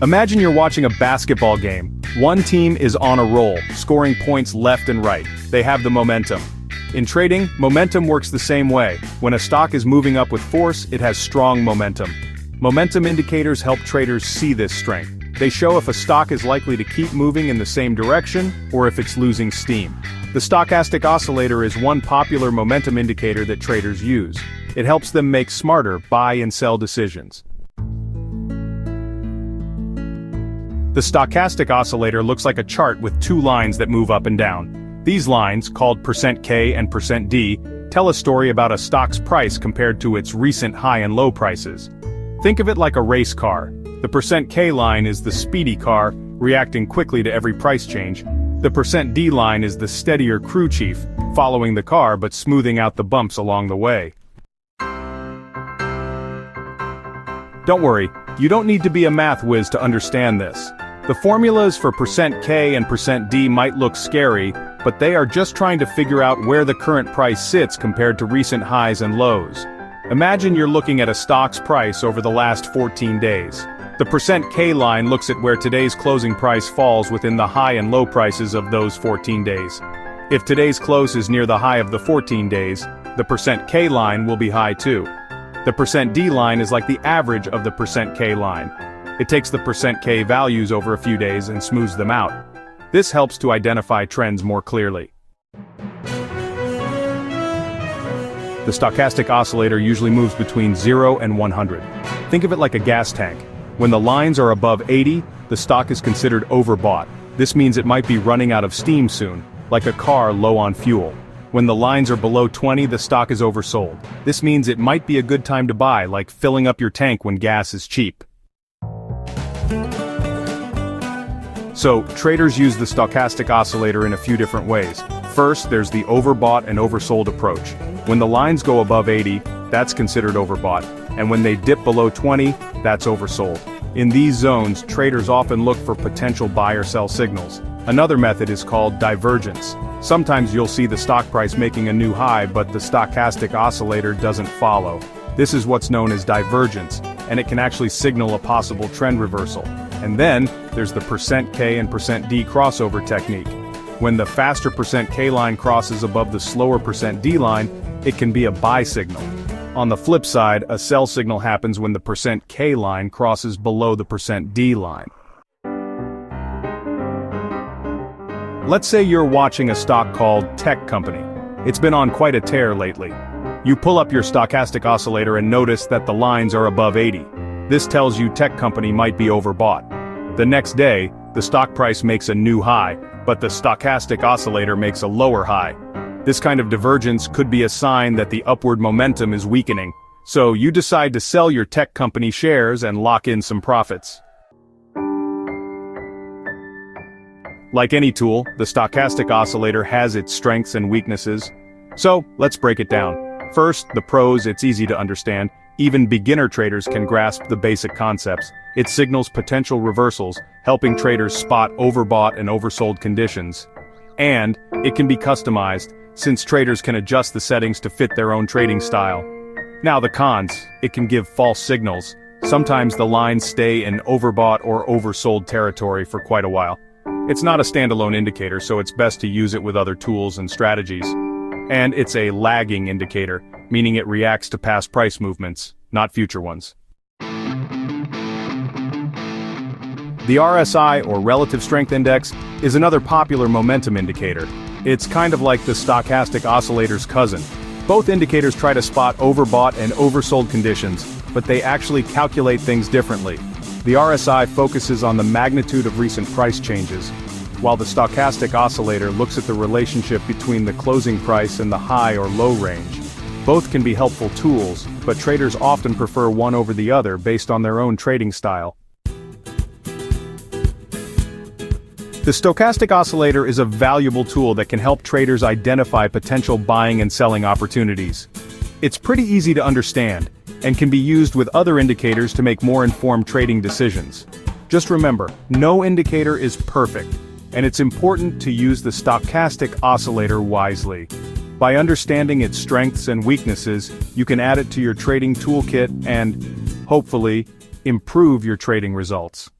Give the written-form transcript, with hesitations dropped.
Imagine you're watching a basketball game. One team is on a roll, scoring points left and right. They have the momentum. In trading, momentum works the same way. When a stock is moving up with force, it has strong momentum. Momentum indicators help traders see this strength. They show if a stock is likely to keep moving in the same direction, or if it's losing steam. The stochastic oscillator is one popular momentum indicator that traders use. It helps them make smarter buy and sell decisions. The stochastic oscillator looks like a chart with two lines that move up and down. These lines, called %K and %D, tell a story about a stock's price compared to its recent high and low prices. Think of it like a race car. The %K line is the speedy car, reacting quickly to every price change. The %D line is the steadier crew chief, following the car but smoothing out the bumps along the way. Don't worry, you don't need to be a math whiz to understand this. The formulas for %K and %D might look scary, but they are just trying to figure out where the current price sits compared to recent highs and lows. Imagine you're looking at a stock's price over the last 14 days. The %K line looks at where today's closing price falls within the high and low prices of those 14 days. If today's close is near the high of the 14 days, the %K line will be high too. The %D line is like the average of the %K line. It takes the %K values over a few days and smooths them out. This helps to identify trends more clearly. The stochastic oscillator usually moves between 0 and 100. Think of it like a gas tank. When the lines are above 80, the stock is considered overbought. This means it might be running out of steam soon, like a car low on fuel. When the lines are below 20, the stock is oversold. This means it might be a good time to buy, like filling up your tank when gas is cheap. So, traders use the stochastic oscillator in a few different ways. First, there's the overbought and oversold approach. When the lines go above 80, that's considered overbought, and when they dip below 20, that's oversold. In these zones, traders often look for potential buy or sell signals. Another method is called divergence. Sometimes you'll see the stock price making a new high, but the stochastic oscillator doesn't follow. This is what's known as divergence, and it can actually signal a possible trend reversal. And then, there's the %K and %D crossover technique. When the faster %K line crosses above the slower %D line, it can be a buy signal. On the flip side, a sell signal happens when the %K line crosses below the %D line. Let's say you're watching a stock called Tech Company. It's been on quite a tear lately. You pull up your stochastic oscillator and notice that the lines are above 80. This tells you Tech Company might be overbought. The next day, the stock price makes a new high, but the stochastic oscillator makes a lower high. This kind of divergence could be a sign that the upward momentum is weakening, so you decide to sell your Tech Company shares and lock in some profits. Like any tool, the stochastic oscillator has its strengths and weaknesses. So, let's break it down. First, the pros. It's easy to understand. Even beginner traders can grasp the basic concepts. It signals potential reversals, helping traders spot overbought and oversold conditions. And it can be customized, since traders can adjust the settings to fit their own trading style. Now the cons. It can give false signals. Sometimes the lines stay in overbought or oversold territory for quite a while. It's not a standalone indicator, so it's best to use it with other tools and strategies. And it's a lagging indicator, meaning it reacts to past price movements, not future ones. The RSI, or Relative Strength Index, is another popular momentum indicator. It's kind of like the stochastic oscillator's cousin. Both indicators try to spot overbought and oversold conditions, but they actually calculate things differently. The RSI focuses on the magnitude of recent price changes, while the stochastic oscillator looks at the relationship between the closing price and the high or low range. Both can be helpful tools, but traders often prefer one over the other based on their own trading style. The stochastic oscillator is a valuable tool that can help traders identify potential buying and selling opportunities. It's pretty easy to understand, and can be used with other indicators to make more informed trading decisions. Just remember, no indicator is perfect, and it's important to use the stochastic oscillator wisely. By understanding its strengths and weaknesses, you can add it to your trading toolkit and hopefully, improve your trading results.